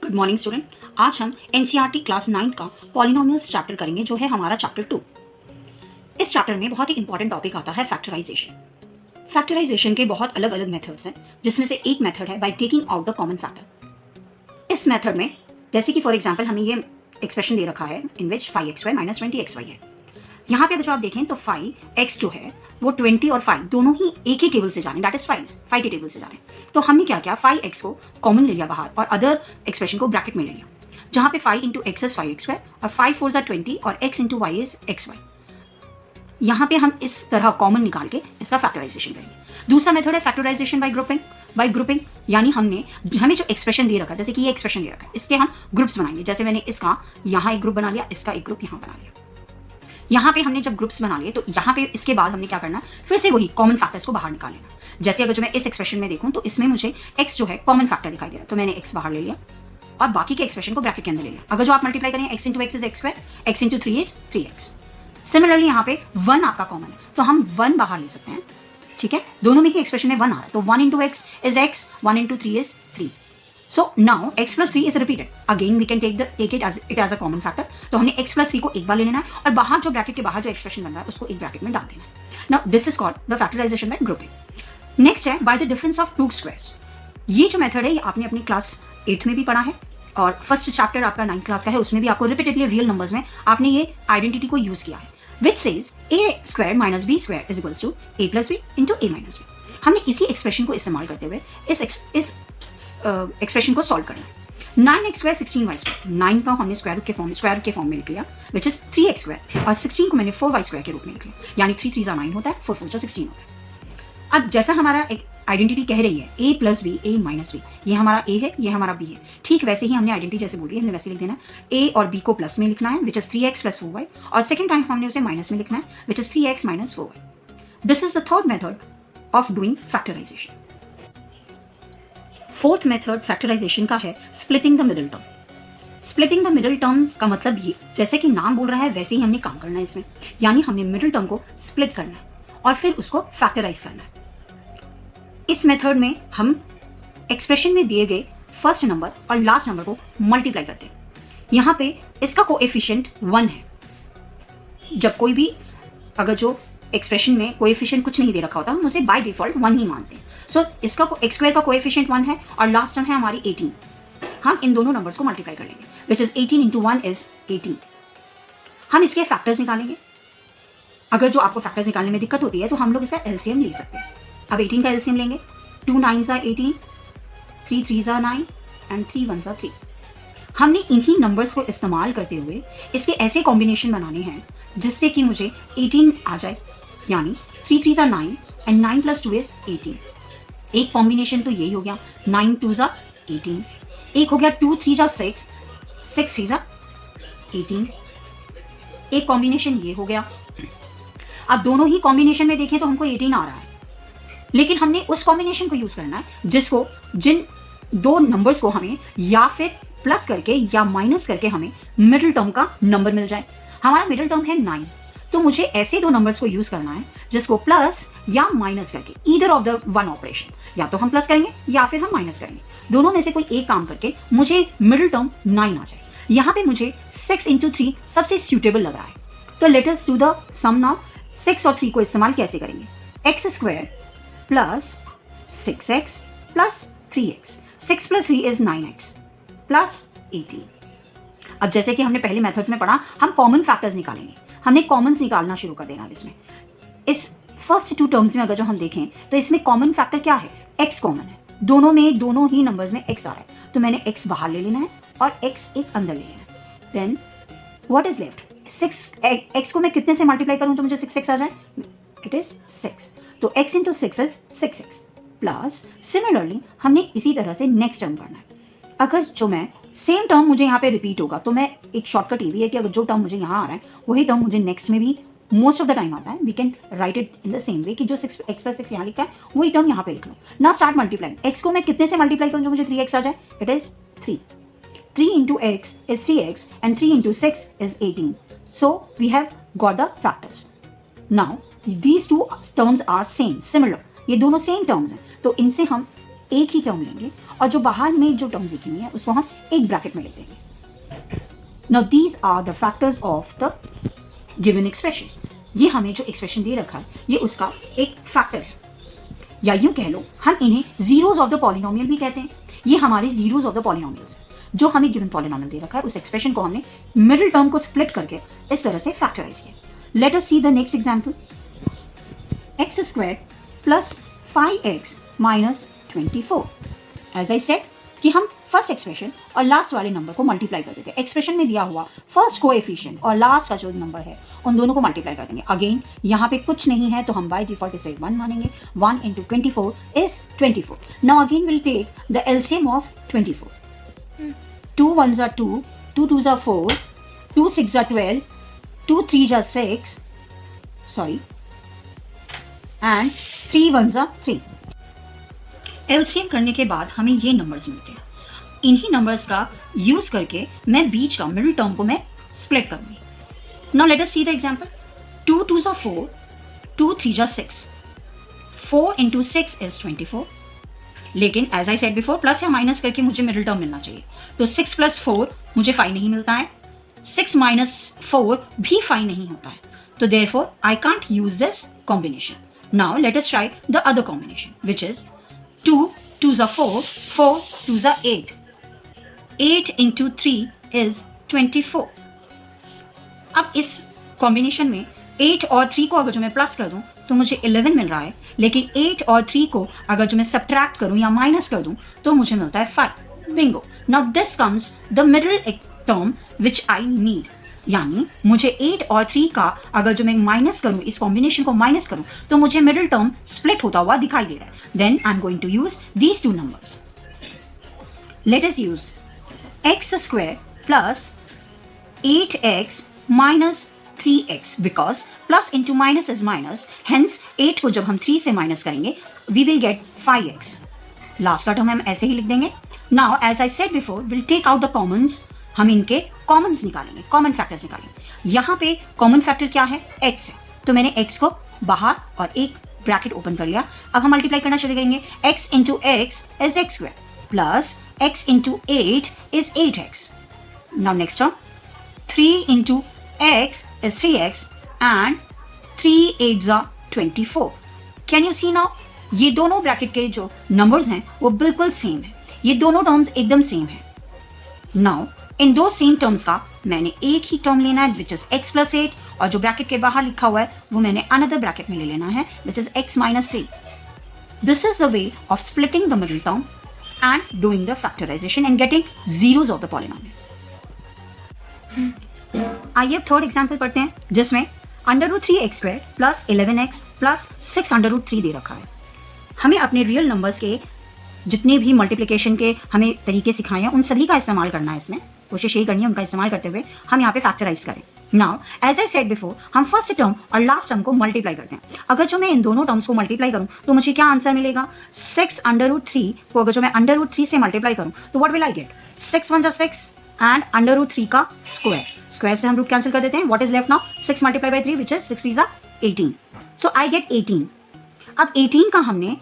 Good morning student. आज हम NCERT class 9 का पॉलिनोमियल्स चैप्टर करेंगे, जो है हमारा चैप्टर 2। इस चैप्टर में बहुत ही इंपॉर्टेंट टॉपिक आता है फैक्टराइजेशन। फैक्टराइजेशन के बहुत अलग अलग मेथड्स हैं, जिसमें से एक मेथड है by taking out the common factor. इस मेथड में जैसे कि फॉर एग्जाम्पल हमें ये एक्सप्रेशन दे रखा है इन विच 5xy माइनस 20xy है। यहाँ पे अगर जो आप देखें तो 5x जो है वो 20 और 5 दोनों ही एक ही टेबल से जा रहे हैं, दैट इज 5 के टेबल से जा रहे हैं। तो हमने क्या किया, 5x को कॉमन ले लिया बाहर और अदर एक्सप्रेशन को ब्रैकेट में ले लिया, जहाँ पे 5 इंटू एक्स इज 5xy और 5 4 ज़ा 20 और x into y is xy। यहाँ पे हम इस तरह कॉमन निकाल के इसका फैक्टराइजेशन करेंगे। दूसरा मेथड है फैक्टराइजेशन बाय ग्रुपिंग, यानी हमें जो एक्सप्रेशन दे रखा है, जैसे कि ये एक्सप्रेशन दे रखा है, इसके हम ग्रुप्स बनाएंगे। जैसे मैंने इसका यहाँ एक ग्रुप बना लिया, इसका एक ग्रुप यहाँ बना लिया। यहाँ पे हमने जब ग्रुप्स बना लिए तो यहाँ पे इसके बाद हमने क्या करना, फिर से वही कॉमन फैक्टर्स को बाहर निकाल लेना। जैसे अगर जो मैं इस एक्सप्रेशन में देखूँ तो इसमें मुझे x जो है कॉमन फैक्टर दिखाई दे रहा है, तो मैंने x बाहर ले लिया और बाकी के एक्सप्रेशन को ब्रैकेट के अंदर ले लिया। अगर जो आप मल्टीप्लाई करें x into x is x2, x into 3 is 3x। Similarly यहाँ पे 1 आपका कॉमन है, तो हम 1 बाहर ले सकते हैं। ठीक है, दोनों में ही एक्सप्रेशन में 1 आ रहा है, तो 1 into x is x, 1 into 3 is 3। So now x plus 3 is repeated. Again we can take it as a common factor. तो हमने x plus 3 को एक बार ले लेना है और बाहर जो ब्रैकेट के बाहर जो एक्सप्रेशन बन रहा है उसको एक ब्रैकेट में डाल देना है। Now this is called the factorization by grouping. Next है by the difference of two squares. ये जो मेथड है ये आपने अपनी क्लास 8 में भी पढ़ा है और फर्स्ट चैप्टर आपका 9th क्लास का है, उसमें भी आपको रिपीटेडली रियल नंबर्स में आपने ये आइडेंटिटी को यूज किया है, which says a square minus b square is equals to a plus b into a minus b. हमने इसी एक्सप्रेशन को इस्तेमाल करते हुए इस एक्सप्रेशन को सॉल्व करना है। 9x स्क्वायर 16y स्क्वायर, 9 का हमने स्क्वायर के फॉर्म में लिख लिया, विच इज 3x स्क्वायर, और 16 को मैंने 4y स्क्वायर के रूप में लिख लिया, यानी 3 3 9 होता है, 4 4 16 होता है। अब जैसा हमारा एक आइडेंटिटी कह रही है a plus b a minus b, ये हमारा a है, ये हमारा b है, ठीक वैसे ही हमने आइडेंटिटी जैसे बोली है हमने वैसे लिख देना है। a और b को प्लस में लिखना है, which is 3x plus 4y, और सेकेंड टाइम हमने उसे माइनस में लिखना है, which is 3x minus 4y। This is the third method of doing factorisation. Fourth method factorisation का है splitting the middle term. Splitting the middle term का मतलब ये, जैसे कि नाम बोल रहा है वैसे ही हमने काम करना है इसमें, यानी हमने मिडिल टर्म को स्प्लिट करना है और फिर उसको फैक्टराइज करना है। इस मेथड में हम एक्सप्रेशन में दिए गए फर्स्ट नंबर और लास्ट नंबर को मल्टीप्लाई करते हैं। यहाँ पे इसका कोएफिशिएंट 1 है। जब कोई भी अगर जो एक्सप्रेशन में कोएफिशिएंट कुछ नहीं दे रखा होता, हम उसे बाय डिफॉल्ट 1 ही मानते हैं। सो इसका x स्क्वायर का कोएफिशिएंट 1 है और लास्ट टर्म है हमारी 18। हम इन दोनों नंबर्स को मल्टीप्लाई कर लेंगे, विच इज 18 इंटू 1 इज 18। हम इसके फैक्टर्स निकालेंगे। अगर जो आपको फैक्टर्स निकालने में दिक्कत होती है तो हम लोग इसका एलसीएम ले सकते हैं। अब 18 का एलसीएम लेंगे, 2 9 ज़ा 18, 3 3 ज़ा 9 एंड 3 1 ज़ा 3। हमने इन्हीं नंबर्स को इस्तेमाल करते हुए इसके ऐसे कॉम्बिनेशन बनाने हैं जिससे कि मुझे 18 आ जाए, यानी 3 3 ज़ा 9 एंड 9 प्लस 2 इज 18। एक कॉम्बिनेशन तो यही हो गया, 9 2 ज़ा 18। एक हो गया 2 3 ज़ा 6, 6 3 ज़ा 18। एक कॉम्बिनेशन ये हो गया। अब दोनों ही कॉम्बिनेशन में देखें तो हमको 18 आ रहा है, लेकिन हमने उस कॉम्बिनेशन को यूज करना है जिन दो नंबर्स को हमें या फिर प्लस करके या माइनस करके हमें मिडिल टर्म का नंबर मिल जाए। हमारा मिडिल टर्म है 9, तो मुझे ऐसे दो नंबर्स को यूज करना है जिसको प्लस या माइनस करके, either of the one operation, या तो हम प्लस करेंगे या फिर हम माइनस करेंगे, दोनों में से कोई एक काम करके मुझे मिडिल टर्म 9 आ जाए। यहाँ पे मुझे 6 इंटू 3 सबसे सूटेबल लग रहा है, तो let us do the sum now. 6 और 3 को इस्तेमाल कैसे करेंगे, x square plus 6x plus 3x, 6 plus 3 is 9x plus 18। अब जैसे कि हमने पहले मेथड्स में पढ़ा, हम कॉमन फैक्टर्स निकालेंगे। हमने कॉमन्स निकालना शुरू कर देना इसमें। इस फर्स्ट 2 टर्म्स में अगर जो हम देखें तो इसमें कॉमन फैक्टर क्या है, x कॉमन है। दोनों ही नंबर्स में x आ रहा है, तो मैंने x बाहर ले लेना है और x एक अंदर ले लेना है। देन व्हाट इज लेफ्ट, 6 को मैं कितने से मल्टीप्लाई करूं तो मुझे 6x आ जाए, इट इज 6। तो x into 6 is 6x plus, similarly हमने इसी तरह से नेक्स्ट टर्म करना है। अगर जो मैं सेम टर्म मुझे यहाँ पे रिपीट होगा तो मैं एक शॉर्टकट ये भी है कि अगर जो टर्म मुझे यहाँ आ रहा है वही टर्म मुझे नेक्स्ट में भी मोस्ट ऑफ द टाइम आता है। We can write it in the same way कि जो 6x प्लस 6 यहाँ लिखा है वही टर्म यहाँ पे लिख लो। Now start multiplying. x को मैं कितने से मल्टीप्लाई करूँ जो मुझे 3x आ जाए, it is 3। 3 into x is 3x and 3 into 6 is 18। So we have got the factors. Now these two terms are same, similar, ये दोनों सेम टर्म्स हैं, तो इनसे हम एक ही टर्म लेंगे और जो बाहर में जो टर्म लिखी हुई है उसको हम एक ब्रैकेट में लिख देंगे। Now these are the factors of the given expression. ये हमें जो एक्सप्रेशन दे रखा है ये उसका एक फैक्टर है, या यूं कह लो हम इन्हें जीरोज ऑफ द पॉलिनोमियल भी कहते हैं। ये हमारे जीरोज ऑफ द पॉलिनोमियल्स जो हमें गिवन पॉलिनोमियल दे रखा है, उस एक्सप्रेशन को हमने मिडिल टर्म को स्प्लिट करके इस तरह से फैक्टराइज किया। Let us see the next example. x square plus 5x minus 24। As I said कि हम फर्स्ट एक्सप्रेशन और लास्ट वाले नंबर को मल्टीप्लाई कर देते हैं। एक्सप्रेशन में दिया हुआ फर्स्ट कोएफिशिएंट और लास्ट का जो नंबर है उन दोनों को मल्टीप्लाई कर देंगे। अगेन यहाँ पे कुछ नहीं है तो हम बाय डिफॉल्ट इसे 1 मानेंगे। 1 into 24 is 24. Now again we'll take the LCM of 24. 2 1s are 2, 2 2s are 4, 2 6s are 12, 2 3s are 6, sorry, and 3 1s are 3. LCM करने के बाद हमें ये नंबर्स मिलते हैं। इन्हीं नंबर्स का यूज करके मैं बीच का मिडिल टर्म को मैं स्प्लिट करूंगी। Now let us see the example. 2 2s are 4, 2 3s are 6. 4 into 6 is 24. लेकिन as I said before, plus या माइनस करके मुझे मिडिल टर्म मिलना चाहिए। तो 6 plus 4 मुझे 5 नहीं मिलता है। 6 minus 4 भी 5 नहीं होता है। तो therefore I can't use this combination. Now let us try the other combination, which is 2 2s are 4, 4 2s are 8. 8 into 3 is 24. अब इस कॉम्बिनेशन में 8 और 3 को अगर जो मैं प्लस कर दूं तो मुझे 11 मिल रहा है, लेकिन 8 और 3 को अगर जो मैं सब्ट्रैक्ट करूं या माइनस कर दूं तो मुझे मिलता है 5। Bingo. Now this comes the middle term which I need. यानी मुझे 8 और 3 का अगर जो मैं माइनस करूं, इस कॉम्बिनेशन को माइनस करूं तो मुझे मिडिल टर्म स्प्लिट होता हुआ दिखाई दे रहा है। Then I am going to use these two numbers. Let us use x square plus 8x minus 3x, because plus into minus is minus, hence 8 को जब हम 3 से माइनस करेंगे we will get 5x. Last का term हम ऐसे ही लिख देंगे। Now as I said before, we'll take out the commons. हम इनके कॉमन्स निकालेंगे, कॉमन फैक्टर्स निकालेंगे। यहाँ पे कॉमन फैक्टर क्या है? x है, तो मैंने x को बाहर और एक ब्रैकेट ओपन कर लिया। अब हम मल्टीप्लाई करना शुरू करेंगे। x into x is x square plus x into 8 is 8x. Now next term, 3 into x is 3x and 3 8s are 24. Can you see now? ये दोनों ब्रैकेट के जो नंबर्स हैं वो बिल्कुल सेम है। ये दोनों टर्म्स एकदम सेम है। नाउ इन दो सेम टर्म्स का मैंने एक ही टर्म लेना है विच इज x plus 8, और जो ब्रैकेट के बाहर लिखा हुआ है वो मैंने अनदर ब्रैकेट में ले लेना है which is x minus 3. This is the way of splitting the middle term and doing the factorization and getting zeros of the polynomial. आइए अब थर्ड एग्जाम्पल पढ़ते हैं जिसमें √3x² प्लस 11x प्लस 6√3 दे रखा है। हमें अपने रियल नंबर्स के जितने भी मल्टीप्लिकेशन के हमें तरीके सिखाए हैं उन सभी का इस्तेमाल करना है। इसमें कोशिश यही करनी है उनका इस्तेमाल करते हुए हम यहाँ पे फैक्टराइज करें। Now as I said before, हम फर्स्ट टर्म और लास्ट टर्म को मल्टीप्लाई करते हैं। अगर जो मैं इन दोनों टर्म्स को मल्टीप्लाई करूँ तो मुझे क्या आंसर मिलेगा? 6√3 को अगर जो मैं √3 से मल्टीप्लाई करूँ तो what will I get? 6 1 6 and √3 का स्क्वायर। स्क्वायर से हम रूट कैंसिल कर देते हैं। What is left now? 6 multiply by 3 which is 6 3 is 18. So I get 18. अब 18 का हमने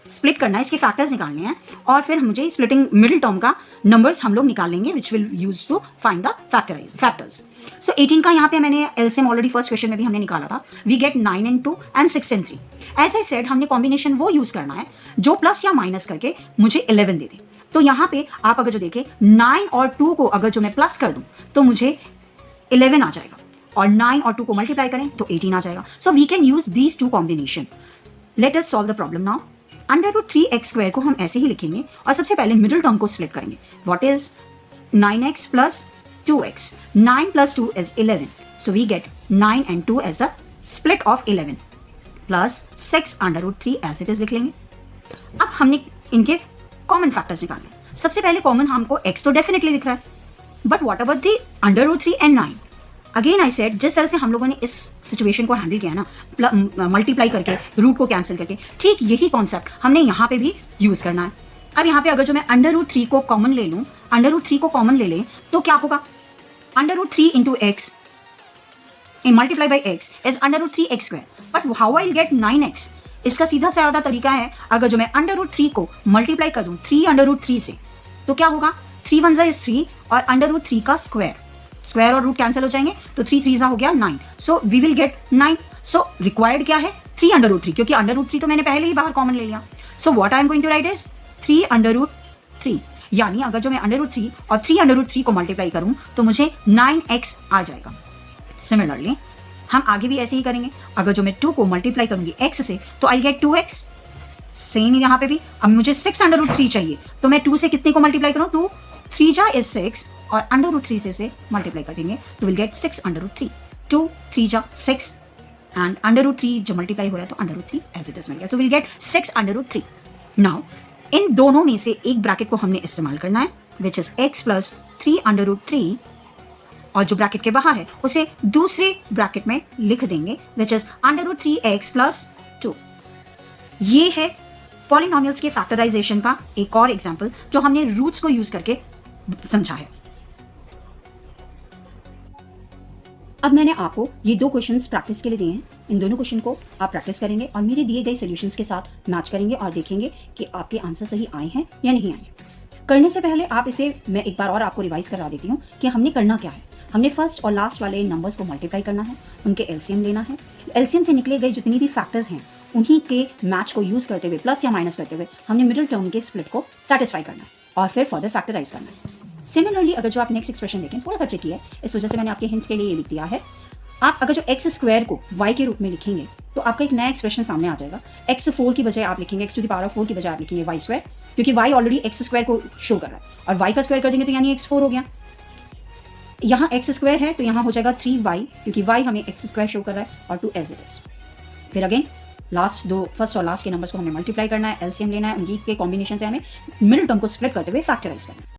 स्प्लिट करना है, इसके फैक्टर्स निकालने हैं और फिर मुझे स्प्लिटिंग मिडिल टर्म का नंबर्स हम लोग निकाल लेंगे which will use to find the factors. So 18 का यहाँ पे मैंने एलसीएम ऑलरेडी फर्स्ट क्वेश्चन में भी हमने निकाला था। We get 9 and 2 and 6 and 3. As I said हमने कॉम्बिनेशन वो यूज करना है जो प्लस या माइनस करके मुझे 11 दे दे। तो यहाँ पे आप अगर जो देखें 9 और 2 को अगर जो मैं प्लस कर दूं तो मुझे 11 आ जाएगा, और 9 और 2 को मल्टीप्लाई करें तो 18 आ जाएगा। So we can use these two combination. Let us solve the problem now. √3x² को हम ऐसे ही लिखेंगे और सबसे पहले मिडिल टर्म को स्प्लिट करेंगे। What is 9x plus 2x? 9 plus 2 is 11. So we get 9 and 2 as the split of 11 plus 6 √3 as it is लिख लेंगे। अब हमने इनके कॉमन फैक्टर्स निकालने। सबसे पहले कॉमन हमको x तो डेफिनेटली दिख रहा है, but what about the √3 and 9? Again I said जिस तरह से हम लोगों ने इस सिचुएशन को हैंडल किया ना, मल्टीप्लाई करके रूट को कैंसिल करके, ठीक यही कॉन्सेप्ट हमने यहाँ पे भी यूज करना है। अब यहाँ पे अगर जो मैं √3 को कॉमन ले लूँ, √3 को कॉमन ले लें तो क्या होगा? √3 into x and multiply by x is √3x². But how I'll get 9x? इसका सीधा साधा तरीका है, अगर जो मैं √3 को मल्टीप्लाई कर दूं 3 √3 से तो क्या होगा, 3 वन इज 3 और √3 का स्क्वायर और रूट कैंसिल हो जाएंगे, तो 3 3 हो गया 9, so we will get 9। So required क्या है 3 √3, क्योंकि √3 तो मैंने पहले ही बाहर कॉमन ले लिया। So what I am going to write is 3 यानी अगर जो मैं √3 और 3 को मल्टीप्लाई करूं तो मुझे 9x आ जाएगा। सिमिलरली हम आगे भी ऐसे ही करेंगे, अगर जो मैं 2 को मल्टीप्लाई करूंगी x से तो आई गेट 2x। सेम यहाँ पे भी अब मुझे 6 √3 चाहिए, तो मैं 2 से कितने को मल्टीप्लाई करूँ, 2 3 जा इज 6 और √3 से उसे मल्टीप्लाई कर देंगे तो विल गेट 6 √3। 2 3 जा 6 एंड √3 जो मल्टीप्लाई हो रहा है तो √3 एज इट इज मिल गया, तो विल गेट 6 √3। नाउ इन दोनों में से एक ब्रैकेट को हमने इस्तेमाल करना है विच इज x प्लस 3 √3 और जो ब्रैकेट के बाहर है उसे दूसरे ब्रैकेट में लिख देंगे विच इज √3x प्लस 2। ये है पॉलिनोमियल्स के फैक्टराइजेशन का एक और एग्जाम्पल जो हमने रूट्स को यूज करके समझा है। अब मैंने आपको ये 2 क्वेश्चंस प्रैक्टिस के लिए दिए हैं, इन दोनों क्वेश्चन को आप प्रैक्टिस करेंगे और मेरे दिए गए सॉल्यूशंस के साथ मैच करेंगे और देखेंगे कि आपके आंसर सही आए हैं या नहीं आए। करने से पहले आप इसे मैं एक बार और आपको रिवाइज करा देती हूँ कि हमने करना क्या है। हमने फर्स्ट और लास्ट वाले नंबर्स को मल्टीप्लाई करना है, उनके एलसीएम लेना है, एलसीएम से निकले गए जितनी भी फैक्टर्स हैं उन्हीं के मैच को यूज करते हुए प्लस या माइनस करते हुए हमने मिडिल टर्म के स्प्लिट को सेटिस्फाई करना है और फिर फर्दर फैक्टराइज करना है। सिमिलरली अगर जो आप नेक्स्ट एक्सप्रेशन देखें, थोड़ा सा ट्रिकी है, इस वजह से मैंने आपके हिंट के लिए ये लिख दिया है। आप अगर जो x² को y के रूप में लिखेंगे तो आपका एक नया एक्सप्रेशन सामने आ जाएगा। x4 की बजाय आप लिखेंगे x⁴ की बजाय आप लिखेंगे y², क्योंकि y ऑलरेडी x² को शो कर रहा है और y का स्क्वायर कर देंगे तो यानी x4 हो गया। यहाँ x² है तो यहाँ हो जाएगा 3y, क्योंकि y हमें x² शो कर रहा है और 2 एज इट इज। फिर अगेन फर्स्ट और लास्ट के नंबर्स को हमें मल्टीप्लाई करना है, एलसीएम लेना है, उनकी के कॉम्बिनेशन से हमें मिडिल टर्म को स्प्लिट करते हुए फैक्टराइज करना है।